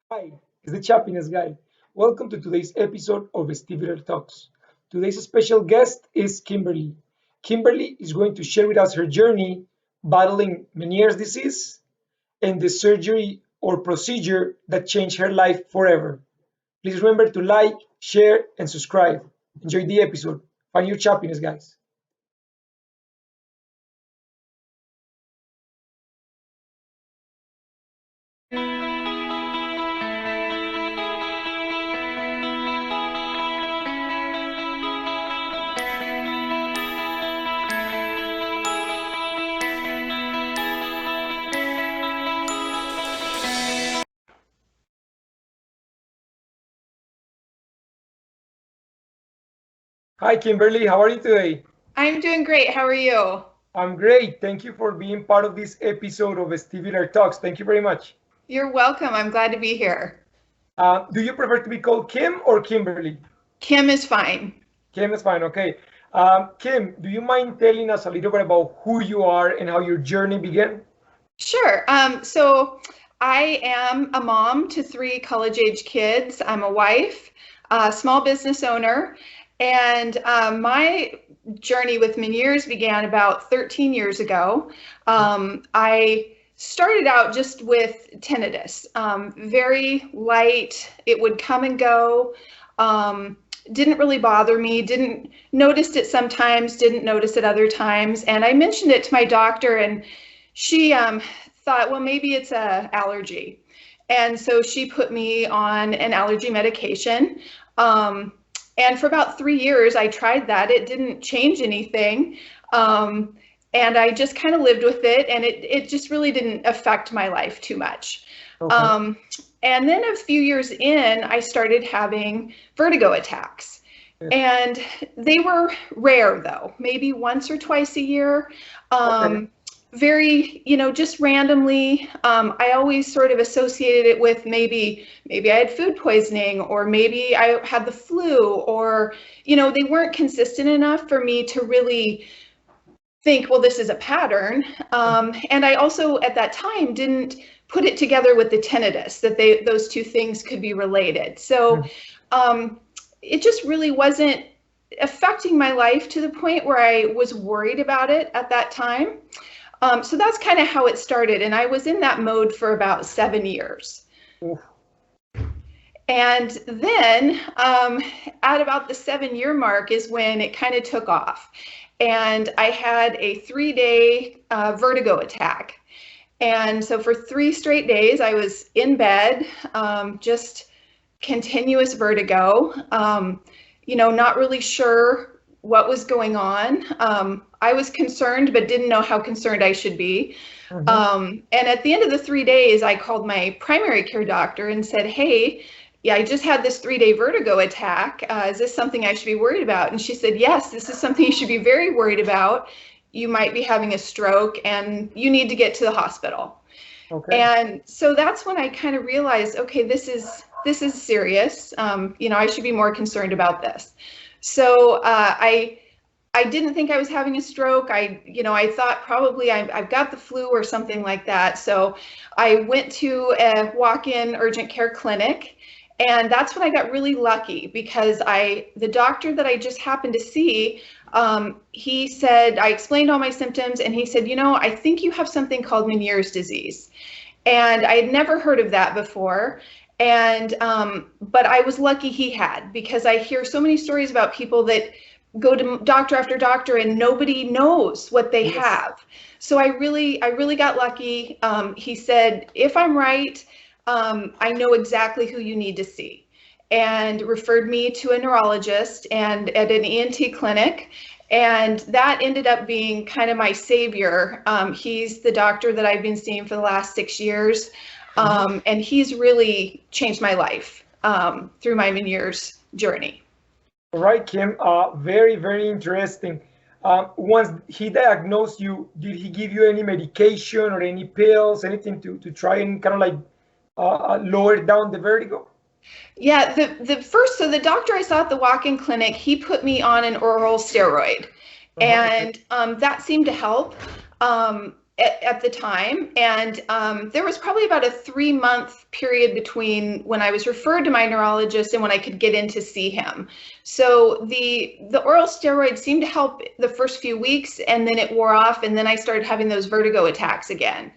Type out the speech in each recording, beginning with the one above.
Hi, it's the Chappiness guy. Welcome to today's episode of Vestibular Talks. Today's special guest is Kimberly. Kimberly is going to share with us her journey battling Meniere's disease and the surgery or procedure that changed her life forever. Please remember to like, share, and subscribe. Enjoy the episode. Find your Chappiness, guys. Hi, Kimberly. How are you today? I'm doing great. How are you? I'm great. Thank you for being part of this episode of Vestibular Talks. Thank you very much. You're welcome. I'm glad to be here. Do you prefer to be called Kim or Kimberly? Kim is fine. Kim is fine, okay. Kim, do you mind telling us a little bit about who you are and how your journey began? Sure. So I am a mom to three college-age kids. I'm a wife, a small business owner, and my journey with Meniere's began about 13 years ago. I started out just with tinnitus, very light. It would come and go. Didn't really bother me, didn't noticed it sometimes, didn't notice it other times. And I mentioned it to my doctor, and she thought, well, maybe it's a allergy. And so she put me on an allergy medication. And for about 3 years, I tried that. It didn't change anything. And I just kind of lived with it, and it just really didn't affect my life too much. Okay. Um, and then a few years in, I started having vertigo attacks. Yeah. And they were rare, though, maybe once or twice a year. Okay. Very, just randomly. I always sort of associated it with maybe I had food poisoning, or maybe I had the flu, or, they weren't consistent enough for me to really think, well, this is a pattern. And I also at that time didn't put it together with the tinnitus, that those two things could be related. So Mhm. it just really wasn't affecting my life to the point where I was worried about it at that time. So that's kind of how it started. And I was in that mode for about 7 years. Oof. And then at about the 7 year mark is when it kind of took off. And I had a 3 day vertigo attack. And so for 3 straight days, I was in bed, just continuous vertigo, not really sure what was going on. I was concerned, but didn't know how concerned I should be. Mhm. And at the end of the 3 days, I called my primary care doctor and said, hey, yeah, I just had this 3 day vertigo attack. Is this something I should be worried about? And she said, yes, this is something you should be very worried about. You might be having a stroke and you need to get to the hospital. Okay. And so that's when I kind of realized, okay, this is serious. I should be more concerned about this. So I didn't think I was having a stroke. I thought probably I've got the flu or something like that. So I went to a walk-in urgent care clinic, and that's when I got really lucky because the doctor that I just happened to see, he said, I explained all my symptoms, and he said, I think you have something called Meniere's disease. And I had never heard of that before. And but I was lucky he had, because I hear so many stories about people that go to doctor after doctor and nobody knows what they Yes. have. So I really got lucky. He said, if I'm right, I know exactly who you need to see, and referred me to a neurologist and at an ENT clinic. And that ended up being kind of my savior. He's the doctor that I've been seeing for the last 6 years. Mhm. And he's really changed my life through my Meniere's journey. All right, Kim. Very, very interesting. Once he diagnosed you, did he give you any medication or any pills, anything to try and kind of like lower down the vertigo? Yeah, the doctor I saw at the walk-in clinic, he put me on an oral steroid, Okay. and that seemed to help. Um, at the time. And there was probably about a 3-month period between when I was referred to my neurologist and when I could get in to see him. So the oral steroids seemed to help the first few weeks, and then it wore off, and then I started having those vertigo attacks again.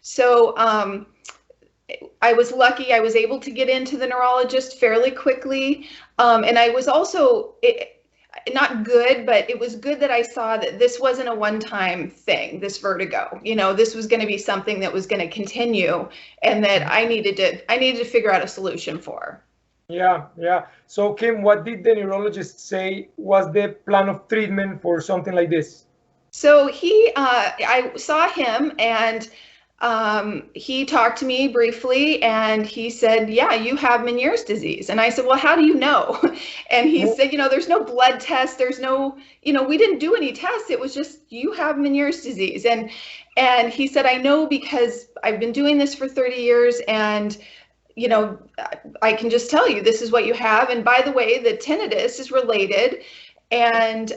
So I was lucky. I was able to get into the neurologist fairly quickly. And I was also not good, but it was good that I saw that this wasn't a one-time thing, this vertigo. This was going to be something that was going to continue, and that I needed to figure out a solution for. Yeah, yeah. So, Kim, what did the neurologist say was the plan of treatment for something like this? So I saw him, and he talked to me briefly, and he said, yeah, you have Meniere's disease. And I said, well, how do you know? And he said, there's no blood test. There's no, we didn't do any tests. It was just, you have Meniere's disease. And he said, I know because I've been doing this for 30 years, and I can just tell you this is what you have. And by the way, the tinnitus is related. And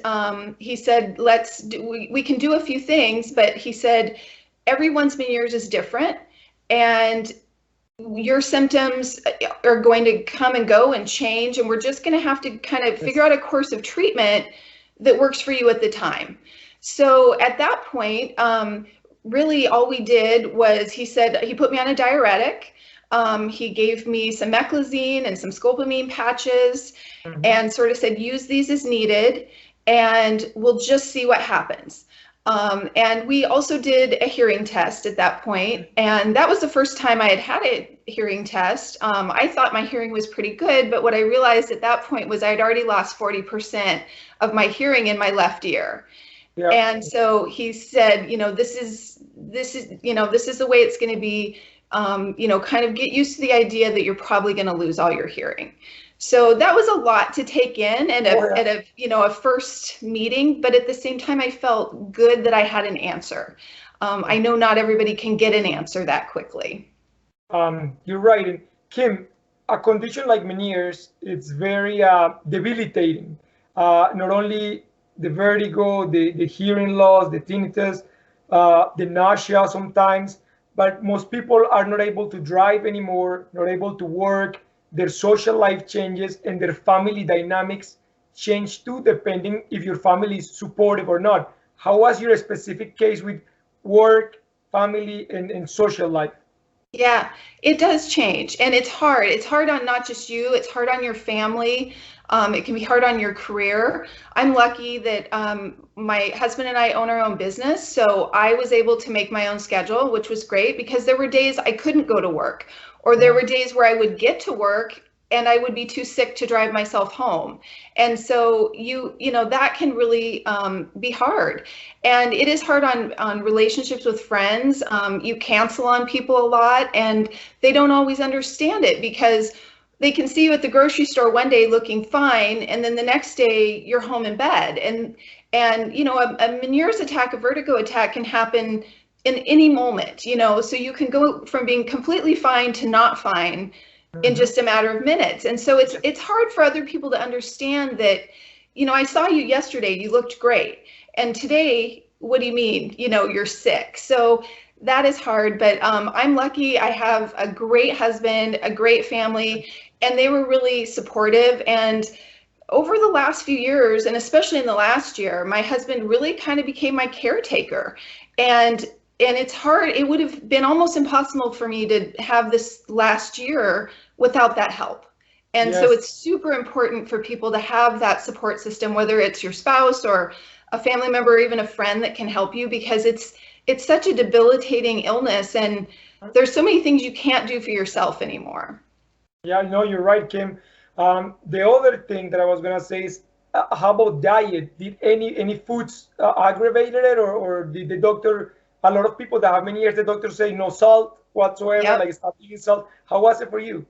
he said, we can do a few things, but he said, everyone's Meniere's is different, and your symptoms are going to come and go and change, and we're just going to have to kind of figure out a course of treatment that works for you at the time. So at that point, really all we did was he put me on a diuretic. He gave me some meclizine and some scopolamine patches, and sort of said, use these as needed, and we'll just see what happens. And we also did a hearing test at that point, and that was the first time I had had a hearing test. I thought my hearing was pretty good, but what I realized at that point was I'd already lost 40% of my hearing in my left ear. Yeah. And so he said, this is the way it's going to be. Kind of get used to the idea that you're probably going to lose all your hearing. So that was a lot to take in at a first meeting, but at the same time, I felt good that I had an answer. I know not everybody can get an answer that quickly. You're right. And Kim, a condition like Meniere's, it's very debilitating. Not only the vertigo, the hearing loss, the tinnitus, the nausea sometimes, but most people are not able to drive anymore, not able to work. Their social life changes, and their family dynamics change too, depending if your family is supportive or not. How was your specific case with work, family, and social life? Yeah, it does change, and it's hard. It's hard on not just you, it's hard on your family. It can be hard on your career. I'm lucky that my husband and I own our own business, so I was able to make my own schedule, which was great because there were days I couldn't go to work, or there were days where I would get to work and I would be too sick to drive myself home. And so that can really be hard. And it is hard on relationships with friends. You cancel on people a lot, and they don't always understand it because they can see you at the grocery store one day looking fine, and then the next day you're home in bed. And a Meniere's attack, a vertigo attack, can happen in any moment, so you can go from being completely fine to not fine in just a matter of minutes. And so it's hard for other people to understand that, I saw you yesterday, you looked great, and today, what do you mean, you're sick? So that is hard, but I'm lucky. I have a great husband, a great family, and they were really supportive. And over the last few years, and especially in the last year, my husband really kind of became my caretaker. And it's hard. It would have been almost impossible for me to have this last year without that help. And so it's super important for people to have that support system, whether it's your spouse or a family member or even a friend that can help you, because it's such a debilitating illness, and there's so many things you can't do for yourself anymore. Yeah, no, you're right, Kim. The other thing that I was gonna say is, how about diet? Did any foods aggravated it, or did the doctor? A lot of people that have Meniere's, the doctors say no salt whatsoever, like stop eating salt. How was it for you?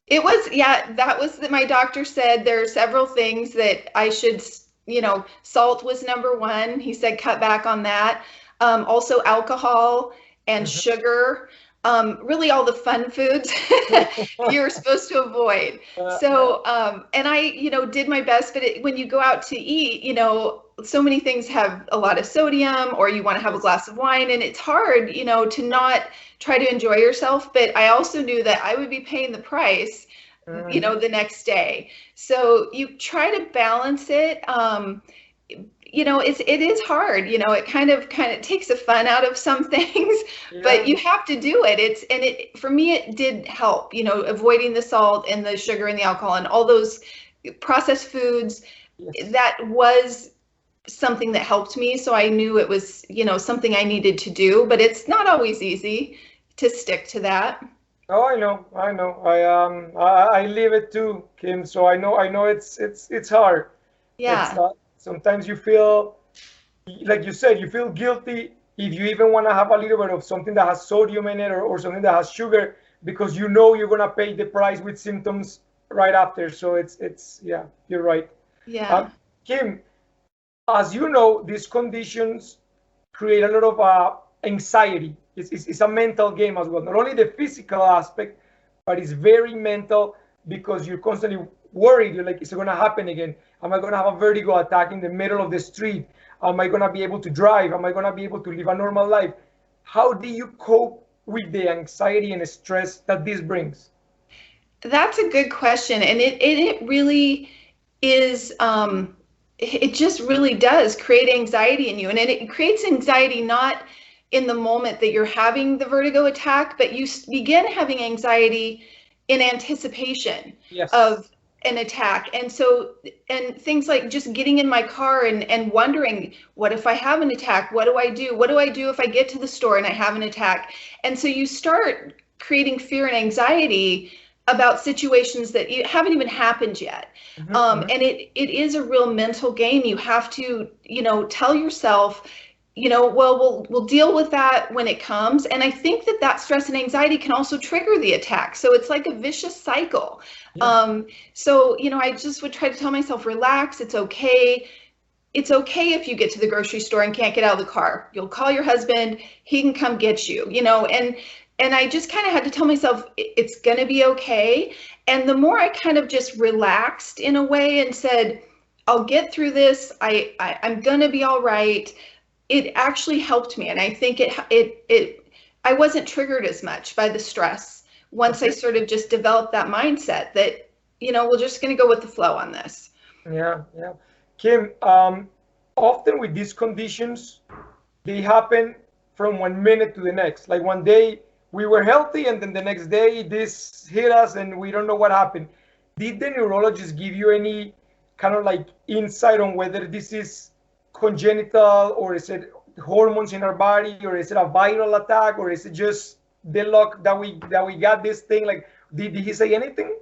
It was, that was my doctor said there are several things that I should, salt was number one. He said cut back on that. Also alcohol and sugar. really all the fun foods you're supposed to avoid. So, and I, did my best, but when you go out to eat, so many things have a lot of sodium, or you want to have a yes. glass of wine, and it's hard, to not try to enjoy yourself. But I also knew that I would be paying the price, Mhm. the next day. So you try to balance it. It is hard. It kind of takes the fun out of some things, but Yeah. you have to do it. It for me it did help. Avoiding the salt and the sugar and the alcohol and all those processed foods. Yes. That was something that helped me. So I knew it was something I needed to do. But it's not always easy to stick to that. Oh, I know, I know. I live it too, Kim. So I know it's hard. It's Yeah. sometimes you feel, like you said, you feel guilty if you even want to have a little bit of something that has sodium in it, or something that has sugar, because you know you're gonna pay the price with symptoms right after. So it's yeah, you're right. Yeah. Kim, as you know, these conditions create a lot of anxiety. It's a mental game as well. Not only the physical aspect, but it's very mental, because you're constantly worried. You're like, is it going to happen again? Am I going to have a vertigo attack in the middle of the street? Am I going to be able to drive? Am I going to be able to live a normal life? How do you cope with the anxiety and stress that this brings? That's a good question. And it really is, it just really does create anxiety in you. And it creates anxiety not in the moment that you're having the vertigo attack, but you begin having anxiety in anticipation Yes. of an attack. And so, and things like just getting in my car and wondering, what if I have an attack? What do I do? What do I do if I get to the store and I have an attack? And so you start creating fear and anxiety about situations that haven't even happened yet. Hmm. Hmm. And it is a real mental game. You have to, tell yourself, well, we'll deal with that when it comes. And I think that stress and anxiety can also trigger the attack. So it's like a vicious cycle. Yeah. So, I just would try to tell myself, relax, it's okay. It's okay if you get to the grocery store and can't get out of the car. You'll call your husband, he can come get you, and I just kind of had to tell myself it's going to be okay. And the more I kind of just relaxed in a way and said, I'll get through this. I'm going to be all right. It actually helped me. And I think I wasn't triggered as much by the stress once I Okay. sort of just developed that mindset that, we're just going to go with the flow on this. Yeah. Yeah. Kim, often with these conditions, they happen from 1 minute to the next. Like one day we were healthy, and then the next day this hit us, and we don't know what happened. Did the neurologist give you any kind of like insight on whether this is congenital, or is it hormones in our body, or is it a viral attack, or is it just the luck that we got this thing? Like, did he say anything?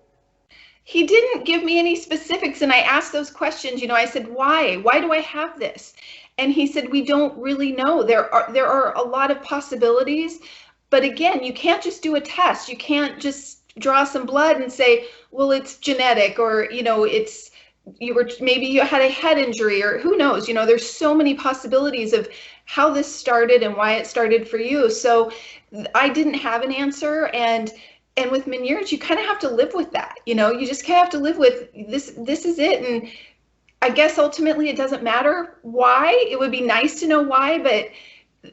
He didn't give me any specifics, and I asked those questions. I said, why do I have this? And he said, we don't really know. There are a lot of possibilities, but again, you can't just do a test. You can't just draw some blood and say, well, it's genetic, or it's maybe you had a head injury, or who knows. There's so many possibilities of how this started and why it started for you. So I didn't have an answer. And with Meniere's, you kind of have to live with that. You just kind of have to live with this is it. And I guess ultimately it doesn't matter why. It would be nice to know why, but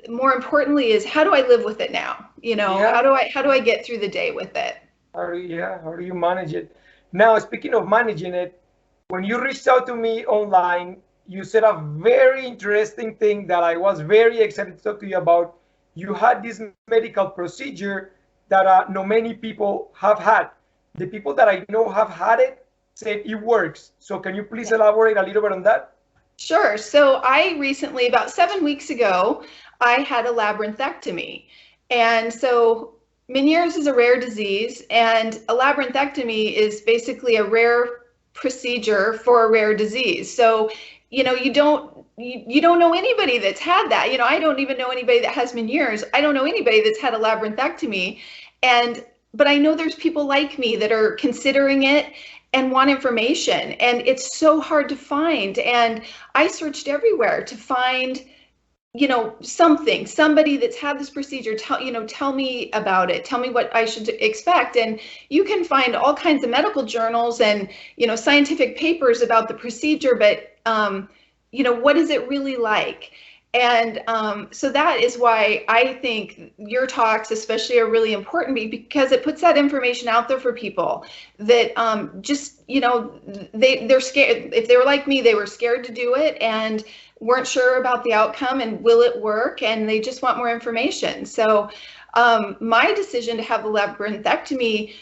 more importantly is, how do I live with it now? Yeah. How do I get through the day with it? How do you manage it? Now, speaking of managing it, when you reached out to me online, you said a very interesting thing that I was very excited to talk to you about. You had this medical procedure that not many people have had. The people that I know have had it said it works. So can you please elaborate a little bit on that? Sure. So I recently, about 7 weeks ago, I had a labyrinthectomy. And so Meniere's is a rare disease, and a labyrinthectomy is basically a rare procedure for a rare disease. So, you don't know anybody that's had that. I don't even know anybody that has Meniere's. I don't know anybody that's had a labyrinthectomy. And but I know there's people like me that are considering it and want information, and it's so hard to find. And I searched everywhere to find somebody that's had this procedure, tell me about it, tell me what I should expect. And you can find all kinds of medical journals and, scientific papers about the procedure, but, what is it really like? And so that is why I think your talks especially are really important, because it puts that information out there for people that they're scared. If they were like me, they were scared to do it and weren't sure about the outcome and will it work, and they just want more information. So my decision to have the labyrinthectomy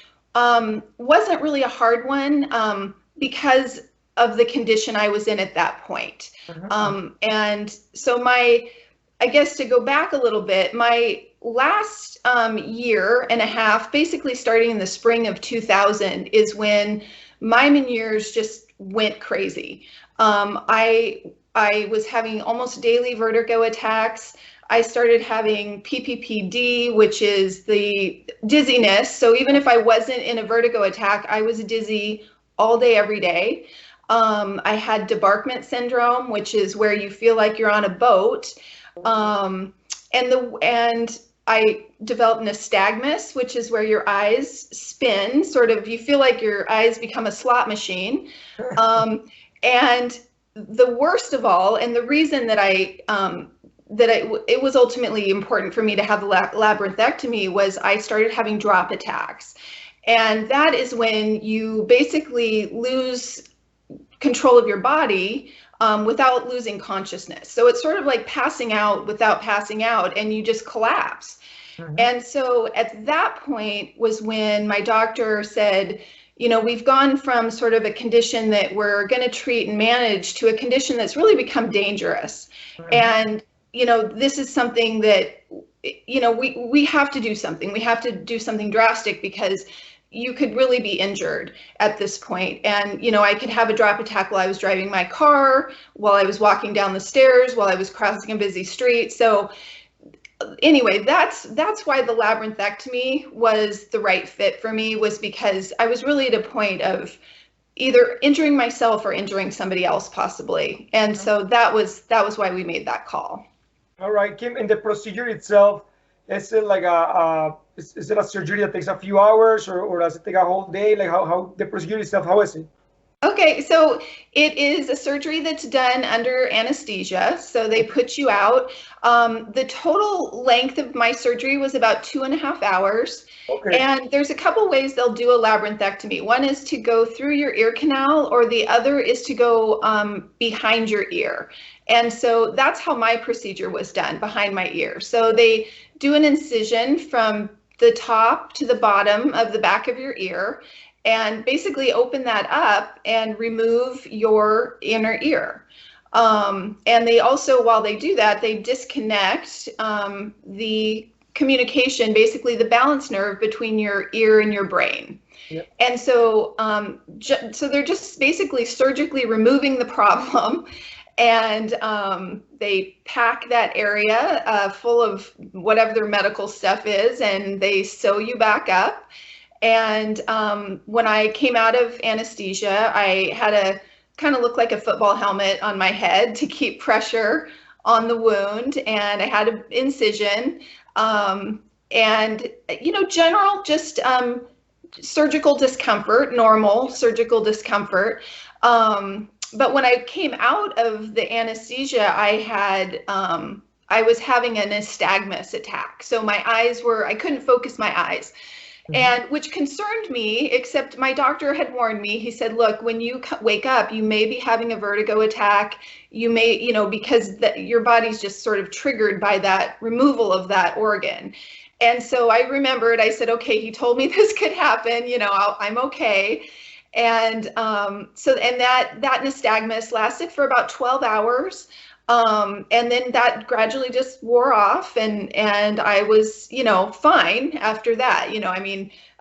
wasn't really a hard one, because of the condition I was in at that point. And so I guess to go back a little bit, my last year and a half, basically starting in the spring of 2000, is when my Meniere's just went crazy. I was having almost daily vertigo attacks. I started having PPPD, which is the dizziness. So even if I wasn't in a vertigo attack, I was dizzy all day, every day. I had debarkment syndrome, which is where you feel like you're on a boat. And I developed nystagmus, which is where your eyes spin, sort of, you feel like your eyes become a slot machine. And the worst of all, and the reason that it was ultimately important for me to have the labyrinthectomy, was I started having drop attacks. And that is when you basically lose control of your body without losing consciousness. So it's sort of like passing out without passing out, and you just collapse. And so at that point was when my doctor said, we've gone from sort of a condition that we're going to treat and manage to a condition that's really become dangerous. And, this is something that, we have to do something. We have to do something drastic, because you could really be injured at this point. And, I could have a drop attack while I was driving my car, while I was walking down the stairs, while I was crossing a busy street. So anyway, that's why the labyrinthectomy was the right fit for me, was because I was really at a point of either injuring myself or injuring somebody else possibly. And so that was why we made that call. All right, Kim, and the procedure itself, is it like is it a surgery that takes a few hours, or does it take a whole day? Like how the procedure itself, how is it? Okay, so it is a surgery that's done under anesthesia. So they put you out. The total length of my surgery was about 2.5 hours. Okay. And there's a couple ways they'll do a labyrinthectomy. One is to go through your ear canal, or the other is to go behind your ear. And so that's how my procedure was done, behind my ear. So they do an incision from the top to the bottom of the back of your ear, and basically open that up and remove your inner ear. And they also, while they do that, they disconnect the communication, basically the balance nerve between your ear and your brain. Yep. And so, so they're just basically surgically removing the problem. And they pack that area full of whatever their medical stuff is, and they sew you back up. And when I came out of anesthesia, I had a kind of look like a football helmet on my head to keep pressure on the wound. And I had an incision, and, general just surgical discomfort, normal surgical discomfort. But when I came out of the anesthesia, I was having a nystagmus attack. So I couldn't focus my eyes. And which concerned me, except my doctor had warned me. He said, look, when you wake up, you may be having a vertigo attack. You may, because your body's just sort of triggered by that removal of that organ. And so I remembered, I said, okay, he told me this could happen, I'm okay. And that nystagmus lasted for about 12 hours. And then that gradually just wore off, and I was, fine after that.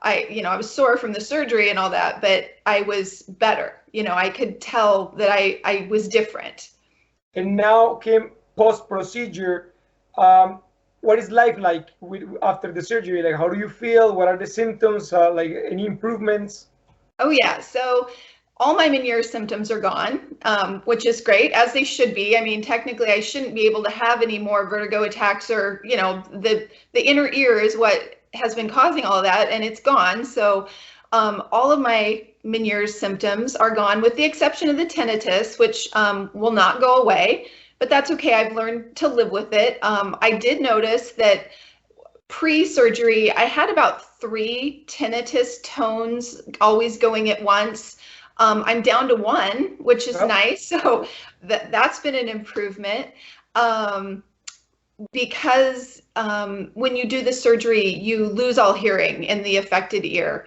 I was sore from the surgery and all that, but I was better. I could tell that I was different. And now, Kim, post-procedure, what is life like after the surgery? Like, how do you feel? What are the symptoms? Like, any improvements? Oh yeah. So all my Meniere symptoms are gone, which is great, as they should be. I mean, technically, I shouldn't be able to have any more vertigo attacks, or the inner ear is what has been causing all of that, and it's gone. So all of my Meniere's symptoms are gone, with the exception of the tinnitus, which will not go away. But that's okay. I've learned to live with it. I did notice that pre-surgery, I had about 3 tinnitus tones always going at once. I'm down to 1, which is Yep. nice. So that's been an improvement. Because when you do the surgery, you lose all hearing in the affected ear.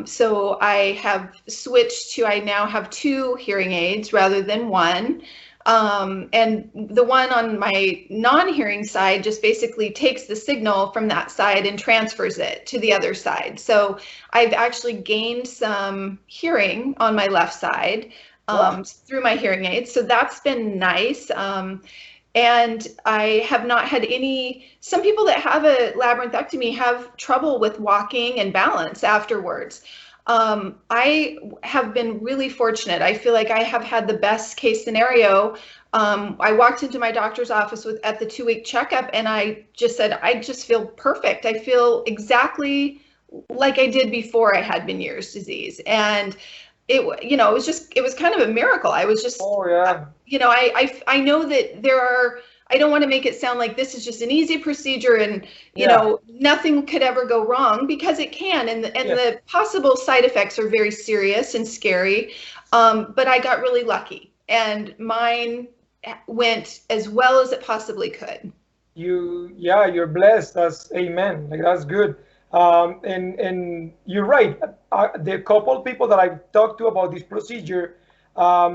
So I have switched to, I now have 2 hearing aids rather than 1. And the one on my non-hearing side just basically takes the signal from that side and transfers it to the other side. So I've actually gained some hearing on my left side Wow. through my hearing aids. So that's been nice. And I have not had some people that have a labyrinthectomy have trouble with walking and balance afterwards. I have been really fortunate. I feel like I have had the best case scenario. I walked into my doctor's office at the 2-week checkup, and I just said, I just feel perfect. I feel exactly like I did before I had Meniere's disease. And it was kind of a miracle. I was just, Oh yeah. I know that I don't want to make it sound like this is just an easy procedure and, Yeah. nothing could ever go wrong, because it can. And Yes. the possible side effects are very serious and scary. But I got really lucky, and mine went as well as it possibly could. Yeah, you're blessed. That's amen. Like that's good. And you're right. The couple people that I've talked to about this procedure, um,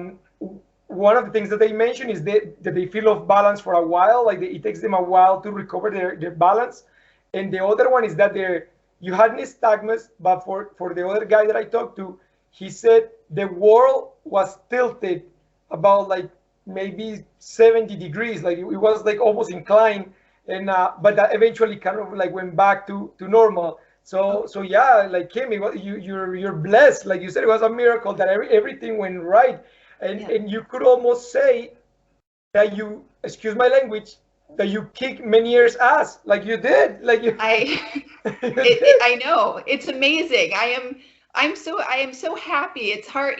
one of the things that they mention is that they feel off balance for a while. Like it takes them a while to recover their balance. And the other one is that you had nystagmus, but for the other guy that I talked to, he said the world was tilted about like maybe 70 degrees, like it was like almost inclined, and but that eventually kind of like went back to normal. So yeah, like Kim, you're blessed. Like you said, it was a miracle that everything went right, Yeah. and you could almost say that you, excuse my language, that you kicked many years ass, like you did, like you, I you did. I know, it's amazing. I am so happy. It's hard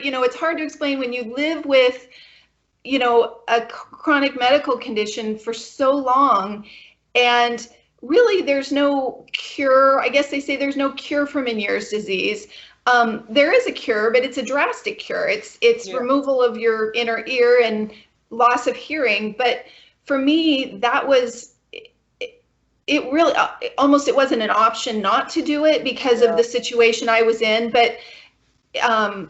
to explain when you live with, a chronic medical condition for so long, and really there's no cure. I guess they say there's no cure for Meniere's disease. There is a cure, but it's a drastic cure. It's Yeah, removal of your inner ear and loss of hearing. But for me, that was it really almost, it wasn't an option not to do it because of yeah, the situation I was in. But um,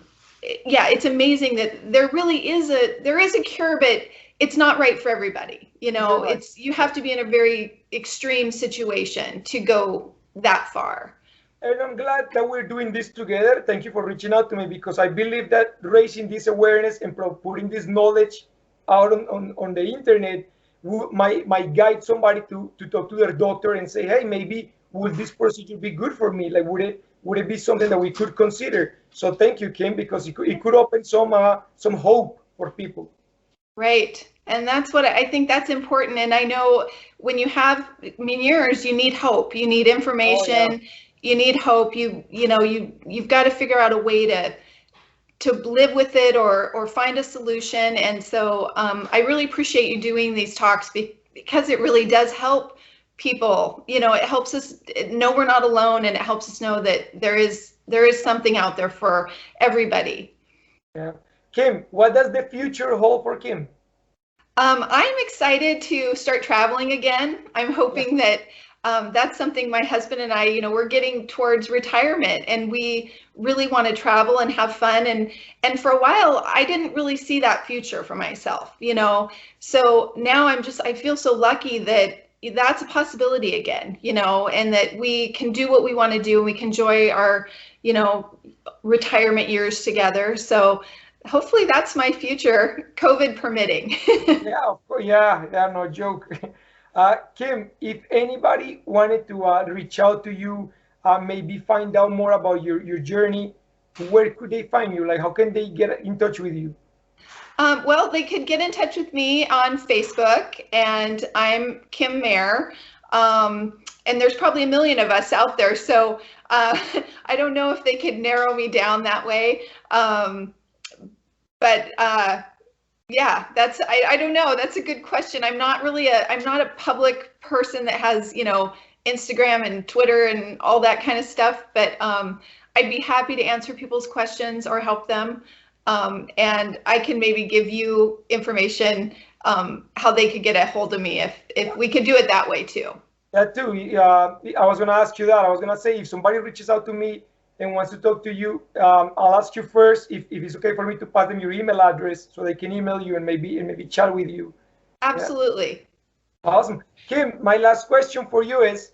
yeah, it's amazing that there is a cure, but it's not right for everybody. you're right. You have to be in a very extreme situation to go that far. And I'm glad that we're doing this together. Thank you for reaching out to me, because I believe that raising this awareness and putting this knowledge out on the internet might guide somebody to talk to their doctor and say, hey, maybe would this procedure be good for me? Like, would it be something that we could consider? So thank you, Kim, because it could open some hope for people. Right. And that's what I think, that's important. And I know when you have Meniere's, you need hope. You need Oh yeah. information. You need hope. You've got to figure out a way to live with it, or find a solution. And so I really appreciate you doing these talks, because it really does help people. It helps us know we're not alone, and it helps us know that there is something out there for everybody. Yeah. Kim, what does the future hold for Kim? I'm excited to start traveling again. I'm Yeah. hoping that that's something my husband and I, we're getting towards retirement, and we really want to travel and have fun. And for a while, I didn't really see that future for myself. So now I feel so lucky that that's a possibility again, and that we can do what we want to do, and we can enjoy our, you know, retirement years together. So hopefully that's my future, COVID permitting. Yeah, of course. Yeah, yeah, no joke. Kim, if anybody wanted to reach out to you, maybe find out more about your journey, where could they find you? Like, how can they get in touch with you? Well, they could get in touch with me on Facebook, and I'm Kim Mayer. And there's probably a million of us out there, so I don't know if they could narrow me down that way. But yeah, I don't know. That's a good question. I'm not a public person that has, Instagram and Twitter and all that kind of stuff, but I'd be happy to answer people's questions or help them. And I can maybe give you information how they could get a hold of me if we could do it that way too. That too. I was gonna ask you that. I was gonna say if somebody reaches out to me and wants to talk to you, I'll ask you first if it's okay for me to pass them your email address so they can email you and maybe chat with you. Yeah. Absolutely. Awesome. Kim, my last question for you is,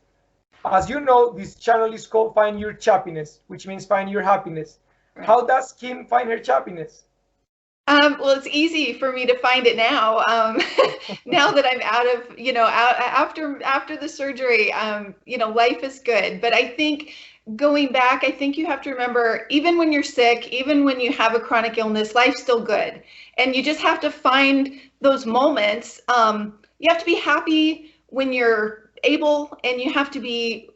as you know, this channel is called Find Your Chappiness, which means find your happiness. Right. How does Kim find her chappiness? Well, it's easy for me to find it now. Now that I'm out of, after the surgery, life is good. But I think going back, I think you have to remember, even when you're sick, even when you have a chronic illness, life's still good. And you just have to find those moments. You have to be happy when you're able, and you have to be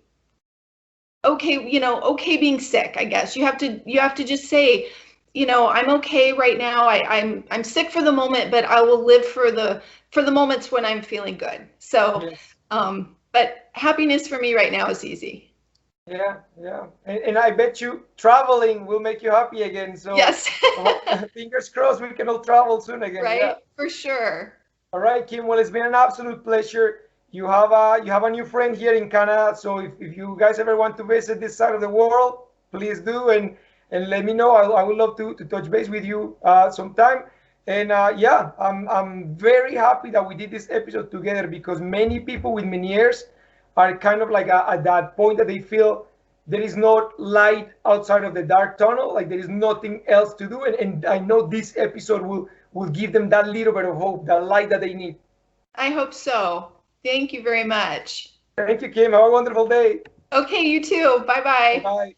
okay, okay being sick, I guess. You have to just say, I'm okay right now. I'm sick for the moment, but I will live for the moments when I'm feeling good. So, Yes. But happiness for me right now is easy. Yeah, yeah. And I bet you traveling will make you happy again. So Yes. fingers crossed we can all travel soon again. Right? Yeah. For sure. All right, Kim. Well, it's been an absolute pleasure. You have a new friend here in Canada. So if you guys ever want to visit this side of the world, please do and let me know. I would love to touch base with you sometime. And yeah, I'm very happy that we did this episode together because many people with Meniere's are kind of like at that point that they feel there is no light outside of the dark tunnel, like there is nothing else to do. And I know this episode will give them that little bit of hope, that light that they need. I hope so. Thank you very much. Thank you, Kim. Have a wonderful day. Okay, you too. Bye bye. Bye.